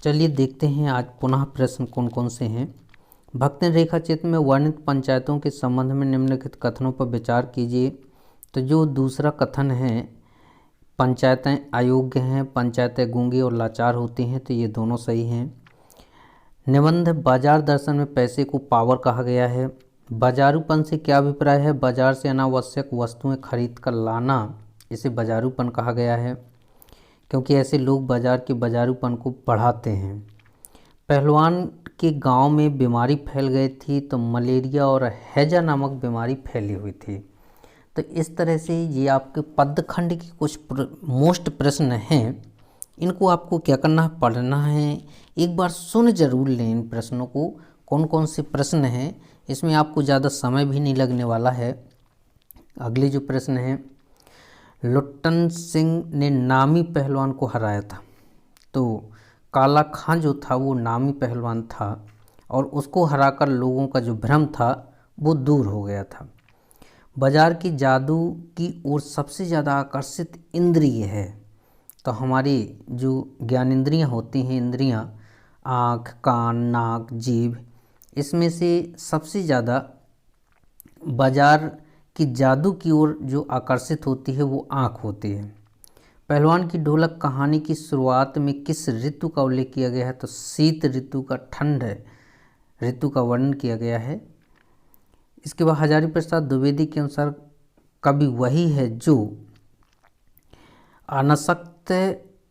चलिए देखते हैं आज पुनः प्रश्न कौन कौन से हैं। भक्त रेखा चित्र में वर्णित पंचायतों के संबंध में निम्नलिखित कथनों पर विचार कीजिए। तो जो दूसरा कथन है, पंचायतें अयोग्य हैं, पंचायतें गूंगी और लाचार होती हैं, तो ये दोनों सही हैं। निबंध बाजार दर्शन में पैसे को पावर कहा गया है। बाजारूपन से क्या अभिप्राय है? बाजार से अनावश्यक वस्तुएं खरीद कर लाना, इसे बाजारूपन कहा गया है, क्योंकि ऐसे लोग बाजार के बाजारूपन को बढ़ाते हैं। पहलवान के गांव में बीमारी फैल गई थी, तो मलेरिया और हैजा नामक बीमारी फैली हुई थी। तो इस तरह से ये आपके पद्यखंड के कुछ मोस्ट प्रश्न हैं। इनको आपको क्या करना है, पढ़ना है, एक बार सुन जरूर लें इन प्रश्नों को, कौन कौन से प्रश्न हैं। इसमें आपको ज़्यादा समय भी नहीं लगने वाला है। अगले जो प्रश्न है, लुट्टन सिंह ने नामी पहलवान को हराया था। तो काला खां जो था वो नामी पहलवान था और उसको हराकर लोगों का जो भ्रम था वो दूर हो गया था। बाजार की जादू की ओर सबसे ज़्यादा आकर्षित इंद्रिय है। तो हमारी जो ज्ञानेंद्रियाँ होती हैं, इंद्रियाँ आँख, कान, नाक, जीभ, इसमें से सबसे ज़्यादा बाजार की जादू की ओर जो आकर्षित होती है वो आँख होती है। पहलवान की ढोलक कहानी की शुरुआत में किस ऋतु का उल्लेख किया गया है? तो शीत ऋतु का, ठंड ऋतु का वर्णन किया गया है। इसके बाद हजारी प्रसाद द्विवेदी के अनुसार कवि वही है जो अनासक्त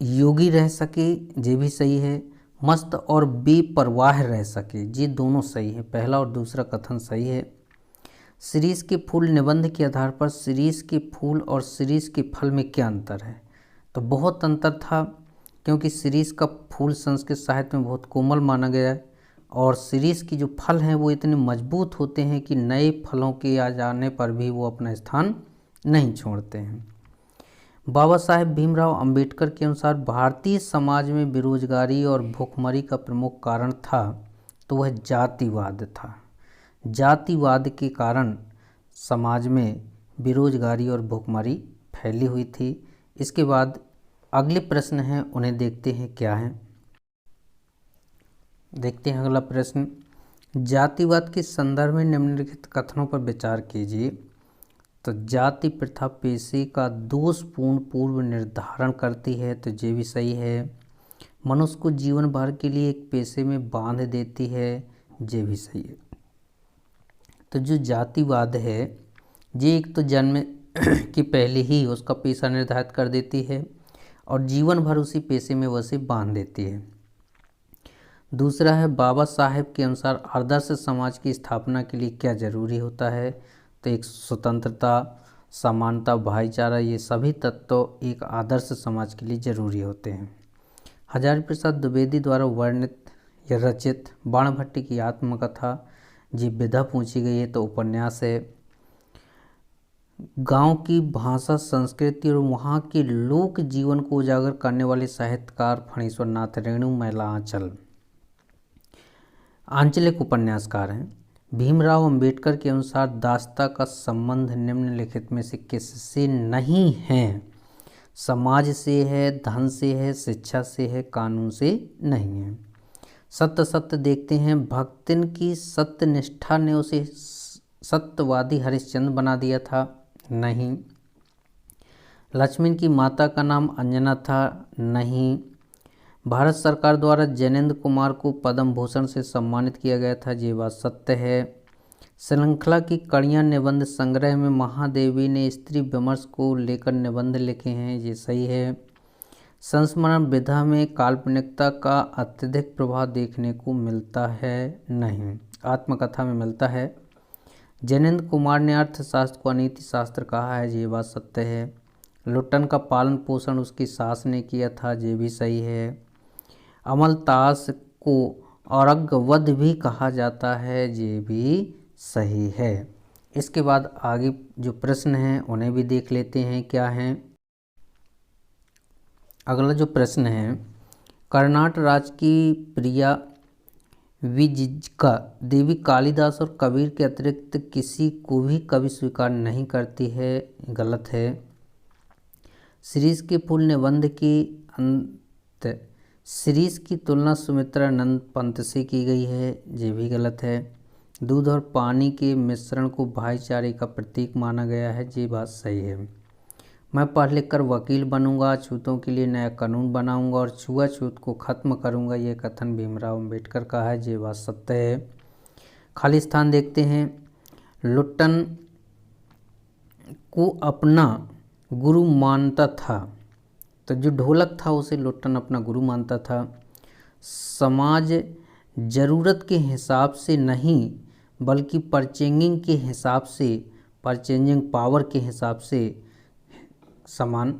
योगी रह सके, ये भी सही है। मस्त और बेपरवाह रह सके, ये दोनों सही है। पहला और दूसरा कथन सही है। शिरीष के फूल निबंध के आधार पर शिरीष के फूल और शिरीष के फल में क्या अंतर है? तो बहुत अंतर था, क्योंकि शिरीष का फूल संस्कृत साहित्य में बहुत कोमल माना गया है और शिरीष की जो फल हैं वो इतने मजबूत होते हैं कि नए फलों के आ जाने पर भी वो अपना स्थान नहीं छोड़ते हैं। बाबा साहेब भीमराव अंबेडकर के अनुसार भारतीय समाज में बेरोजगारी और भूखमरी का प्रमुख कारण था, तो वह जातिवाद था। जातिवाद के कारण समाज में बेरोजगारी और भूखमरी फैली हुई थी। इसके बाद अगले प्रश्न हैं, उन्हें देखते हैं क्या है। देखते हैं अगला प्रश्न, जातिवाद के संदर्भ में निम्नलिखित कथनों पर विचार कीजिए। तो जाति प्रथा पेशे का दोषपूर्ण पूर्व निर्धारण करती है, तो ये भी सही है। मनुष्य को जीवन भर के लिए एक पेशे में बांध देती है, ये भी सही है। तो जो जातिवाद है ये एक तो जन्म के पहले ही उसका पेशा निर्धारित कर देती है और जीवन भर उसी पेशे में वह उसे बांध देती है। दूसरा है, बाबा साहेब के अनुसार आदर्श समाज की स्थापना के लिए क्या जरूरी होता है? तो एक स्वतंत्रता, समानता, भाईचारा, ये सभी तत्व एक आदर्श समाज के लिए जरूरी होते हैं। हजारी प्रसाद द्विवेदी द्वारा वर्णित या रचित बाणभट्टी की आत्मकथा, जी विधा पूछी गई है, तो उपन्यास है। गांव की भाषा, संस्कृति और वहाँ के लोक जीवन को उजागर करने वाले साहित्यकार फणीश्वर नाथ रेणु मैला आंचल आंचलिक उपन्यासकार हैं। भीमराव अंबेडकर के अनुसार दासता का संबंध निम्नलिखित में से किससे नहीं है? समाज से है, धन से है, शिक्षा से है, कानून से नहीं है। सत्य सत्य देखते हैं, भक्तिन की सत्यनिष्ठा ने उसे सत्यवादी हरिश्चंद्र बना दिया था, नहीं। लक्ष्मण की माता का नाम अंजना था, नहीं। भारत सरकार द्वारा जैनेंद्र कुमार को पद्म भूषण से सम्मानित किया गया था, ये बात सत्य है। श्रृंखला की कड़ियाँ निबंध संग्रह में महादेवी ने स्त्री विमर्श को लेकर निबंध लिखे हैं, ये सही है। संस्मरण विधा में काल्पनिकता का अत्यधिक प्रभाव देखने को मिलता है, नहीं। आत्मकथा में मिलता है। जैनेंद्र कुमार ने अर्थशास्त्र को अनीति शास्त्र कहा है, ये बात सत्य है। लुट्टन का पालन पोषण उसकी सास ने किया था, ये भी सही है। अमलतास को औरंगवध भी कहा जाता है, ये भी सही है। इसके बाद आगे जो प्रश्न हैं उन्हें भी देख लेते हैं क्या हैं। अगला जो प्रश्न है, कर्नाट राज्य की प्रिया विजिका देवी कालिदास और कबीर के अतिरिक्त किसी को भी कवि स्वीकार नहीं करती है, गलत है। शिरीष के फूल निबंध के अंत शिरीष की तुलना सुमित्रा नंद पंत से की गई है, ये भी गलत है। दूध और पानी के मिश्रण को भाईचारे का प्रतीक माना गया है, ये बात सही है। मैं पढ़ लिख कर वकील बनूंगा, छूतों के लिए नया कानून बनाऊंगा और छुआछूत को खत्म करूंगा, ये कथन भीमराव अंबेडकर का है, ये बात सत्य है। खाली स्थान देखते हैं। लुट्टन को अपना गुरु मानता था, तो जो ढोलक था उसे लुट्टन अपना गुरु मानता था। समाज ज़रूरत के हिसाब से नहीं बल्कि परचेंजिंग के हिसाब से, परचेंजिंग पावर के हिसाब से सामान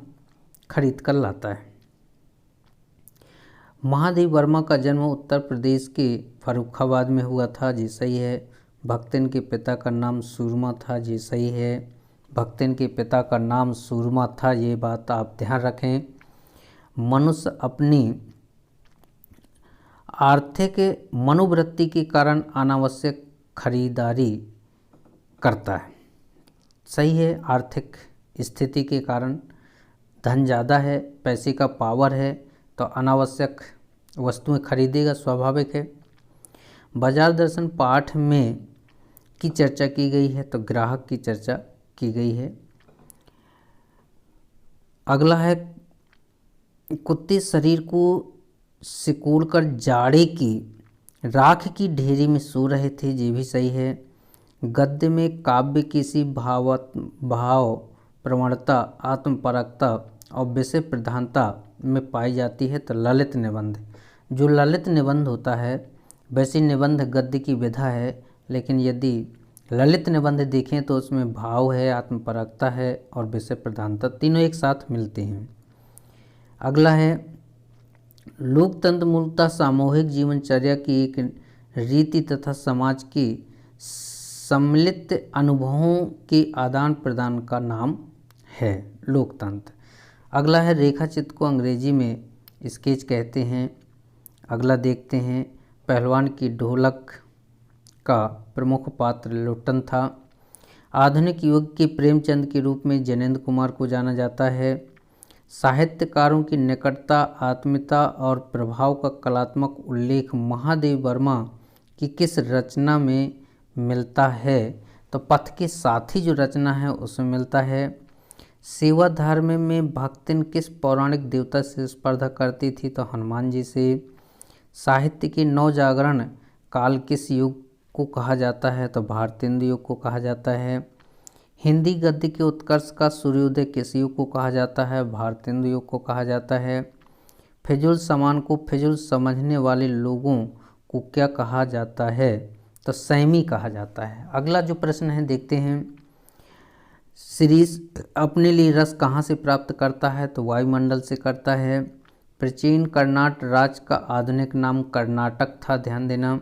खरीद कर लाता है। महादेव वर्मा का जन्म उत्तर प्रदेश के फर्रुखाबाद में हुआ था, जी सही है। भक्तिन के पिता का नाम सूरमा था, जी सही है। भक्तिन के पिता का नाम सूरमा था, ये बात आप ध्यान रखें। मनुष्य अपनी आर्थिक मनोवृत्ति के कारण अनावश्यक खरीदारी करता है, सही है। आर्थिक स्थिति के कारण धन ज़्यादा है, पैसे का पावर है, तो अनावश्यक वस्तुएं खरीदेगा, स्वाभाविक है। बाजार दर्शन पाठ में की चर्चा की गई है, तो ग्राहक की चर्चा की गई है। अगला है कुत्ते शरीर को सिकोड़कर जाड़े की राख की ढेरी में सो रहे थे, ये भी सही है। गद्य में काव्य किसी भाव प्रवणता, आत्मपरकता और विषय प्रधानता में पाई जाती है, तो ललित निबंध। जो ललित निबंध होता है, वैसे निबंध गद्य की विधा है, लेकिन यदि ललित निबंध देखें तो उसमें भाव है, आत्मपरकता है और विषय प्रधानता, तीनों एक साथ मिलते हैं। अगला है लोकतंत्र मूलतः सामूहिक जीवनचर्या की एक रीति तथा समाज की सम्मिलित अनुभवों के आदान प्रदान का नाम है लोकतंत्र। अगला है रेखाचित्र को अंग्रेजी में स्केच कहते हैं। अगला देखते हैं पहलवान की ढोलक का प्रमुख पात्र लुट्टन था। आधुनिक युग के प्रेमचंद के रूप में जैनेन्द्र कुमार को जाना जाता है। साहित्यकारों की निकटता, आत्मीयता और प्रभाव का कलात्मक उल्लेख महादेव वर्मा की किस रचना में मिलता है, तो पथ के साथी जो रचना है उसमें मिलता है। सेवा धर्म में भक्तिन किस पौराणिक देवता से स्पर्धा करती थी, तो हनुमान जी से। साहित्य के नवजागरण काल किस युग को कहा जाता है, तो भारतेंदु युग को कहा जाता है। हिंदी गद्य के उत्कर्ष का सूर्योदय किस युग को कहा जाता है, भारतेंदु युग को कहा जाता है। फिजूल सामान को फिजूल समझने वाले लोगों को क्या कहा जाता है, तो सैमी कहा जाता है। अगला जो प्रश्न है देखते हैं। शिरीष अपने लिए रस कहाँ से प्राप्त करता है, तो वायुमंडल से करता है। प्राचीन कर्नाट राज्य का आधुनिक नाम कर्नाटक था, ध्यान देना।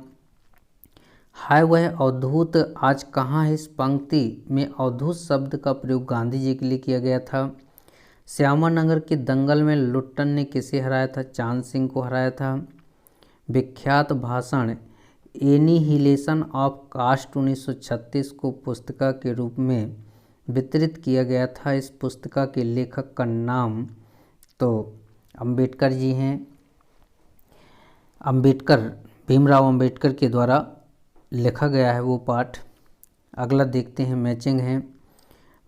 हाय वह अवधूत आज कहाँ है, इस पंक्ति में अवधूत शब्द का प्रयोग गांधी जी के लिए किया गया था। श्यामानगर के दंगल में लुट्टन ने किसे हराया था, चांद सिंह को हराया था। विख्यात भाषण एनिहिलेशन ऑफ कास्ट 1936 को पुस्तिका के रूप में वितरित किया गया था। इस पुस्तिका के लेखक का नाम तो अंबेडकर जी हैं। अंबेडकर, भीमराव अंबेडकर के द्वारा लिखा गया है वो पाठ। अगला देखते हैं मैचिंग है।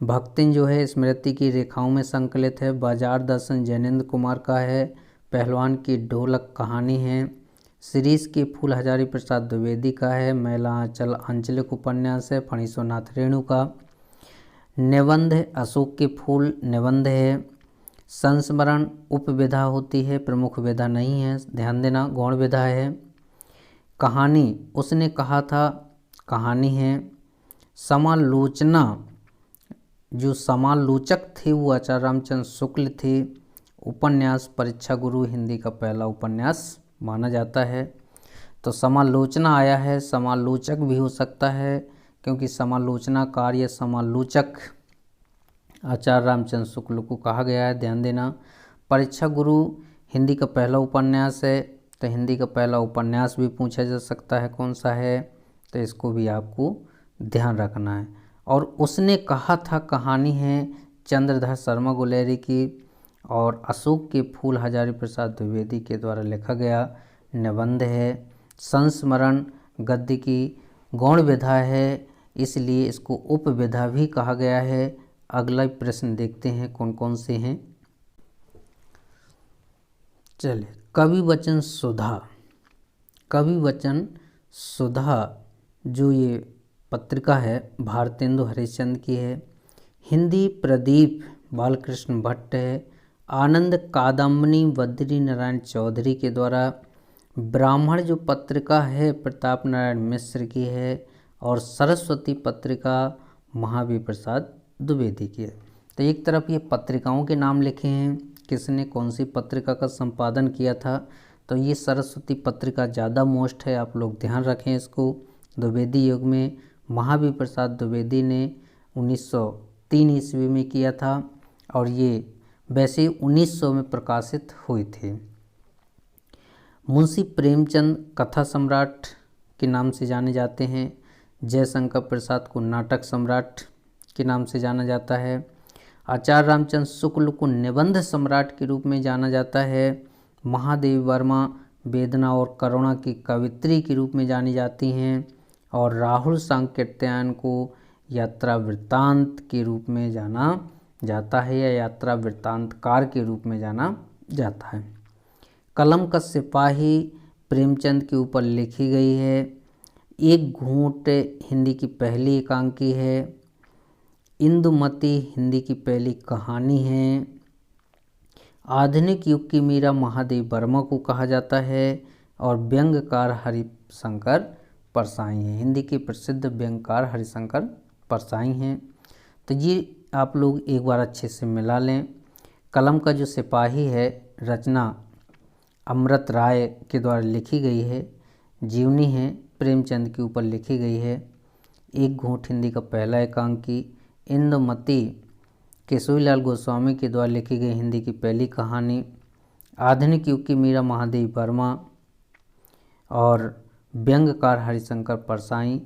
भक्तिन जो है स्मृति की रेखाओं में संकलित है। बाजार दर्शन जैनेन्द्र कुमार का है। पहलवान की ढोलक कहानी है। शिरीष के फूल हजारी प्रसाद द्विवेदी का है। मैला आंचल आंचलिक उपन्यास है, फणीश्वरनाथ रेणु का। निबंध अशोक के फूल निबंध है। संस्मरण उपविधा होती है, प्रमुख विधा नहीं है, ध्यान देना, गौण विधा है। कहानी उसने कहा था, कहानी है। समालोचना, जो समालोचक थे वो आचार्य रामचंद्र शुक्ल थे। उपन्यास परीक्षा गुरु हिंदी का पहला उपन्यास माना जाता है। तो समालोचना आया है, समालोचक भी हो सकता है, क्योंकि समालोचनाकार या समालोचक आचार्य रामचंद्र शुक्ल को कहा गया है, ध्यान देना। परीक्षा गुरु हिंदी का पहला उपन्यास है, तो हिंदी का पहला उपन्यास भी पूछा जा सकता है कौन सा है, तो इसको भी आपको ध्यान रखना है। और उसने कहा था कहानी है चंद्रधर शर्मा गुलेरी की। और अशोक के फूल हजारी प्रसाद द्विवेदी के द्वारा लिखा गया निबंध है। संस्मरण गद्य की गौण विधा है, इसलिए इसको उपविधा भी कहा गया है। अगला प्रश्न देखते हैं कौन कौन से हैं। चलिए, कवि वचन सुधा। कवि वचन सुधा जो ये पत्रिका है भारतेंदु हरिश्चंद्र की है। हिंदी प्रदीप बालकृष्ण भट्ट है। आनंद कादम्बनी बद्री नारायण चौधरी के द्वारा। ब्राह्मण जो पत्रिका है प्रताप नारायण मिश्र की है। और सरस्वती पत्रिका महावीर प्रसाद द्विवेदी की है। तो एक तरफ ये पत्रिकाओं के नाम लिखे हैं, किसने कौन सी पत्रिका का संपादन किया था, तो ये सरस्वती पत्रिका ज़्यादा मोस्ट है, आप लोग ध्यान रखें इसको। द्विवेदी युग में महावीर प्रसाद द्विवेदी ने 1903 ईस्वी में किया था और ये वैसे 1900 में प्रकाशित हुई थी। मुंशी प्रेमचंद कथा सम्राट के नाम से जाने जाते हैं। जयशंकर प्रसाद को नाटक सम्राट के नाम से जाना जाता है। आचार्य रामचंद्र शुक्ल को निबंध सम्राट के रूप में जाना जाता है। महादेवी वर्मा वेदना और करुणा की कवित्री के रूप में जानी जाती हैं। और राहुल सांकृत्यायन को यात्रा वृत्तांत के रूप में जाना जाता है, या यात्रा वृत्तांतकार के रूप में जाना जाता है। कलम का सिपाही प्रेमचंद के ऊपर लिखी गई है। एक घूंट हिंदी की पहली एकांकी है। इंदुमती हिंदी की पहली कहानी है। आधुनिक युग की मीरा महादेवी वर्मा को कहा जाता है। और व्यंग्यकार हरिशंकर परसाई हैं, हिंदी के प्रसिद्ध व्यंग्यकार हरिशंकर परसाई हैं। तो ये आप लोग एक बार अच्छे से मिला लें। कलम का जो सिपाही है रचना अमृत राय के द्वारा लिखी गई है। जीवनी है प्रेमचंद के ऊपर लिखी गई है। एक घूंट हिंदी का पहला एकांकी। इंदुमती केशरीलाल गोस्वामी के द्वारा लिखी गई हिंदी की पहली कहानी। आधुनिक युग की मीरा महादेवी वर्मा और व्यंग्यकार हरिशंकर परसाई।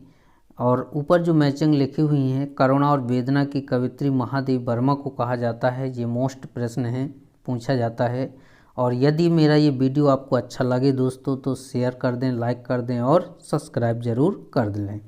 और ऊपर जो मैचिंग लिखी हुई हैं, करुणा और वेदना की कवित्री महादेवी वर्मा को कहा जाता है। ये मोस्ट प्रश्न है, पूछा जाता है। और यदि मेरा ये वीडियो आपको अच्छा लगे दोस्तों तो शेयर कर दें, लाइक कर दें और सब्सक्राइब ज़रूर कर लें।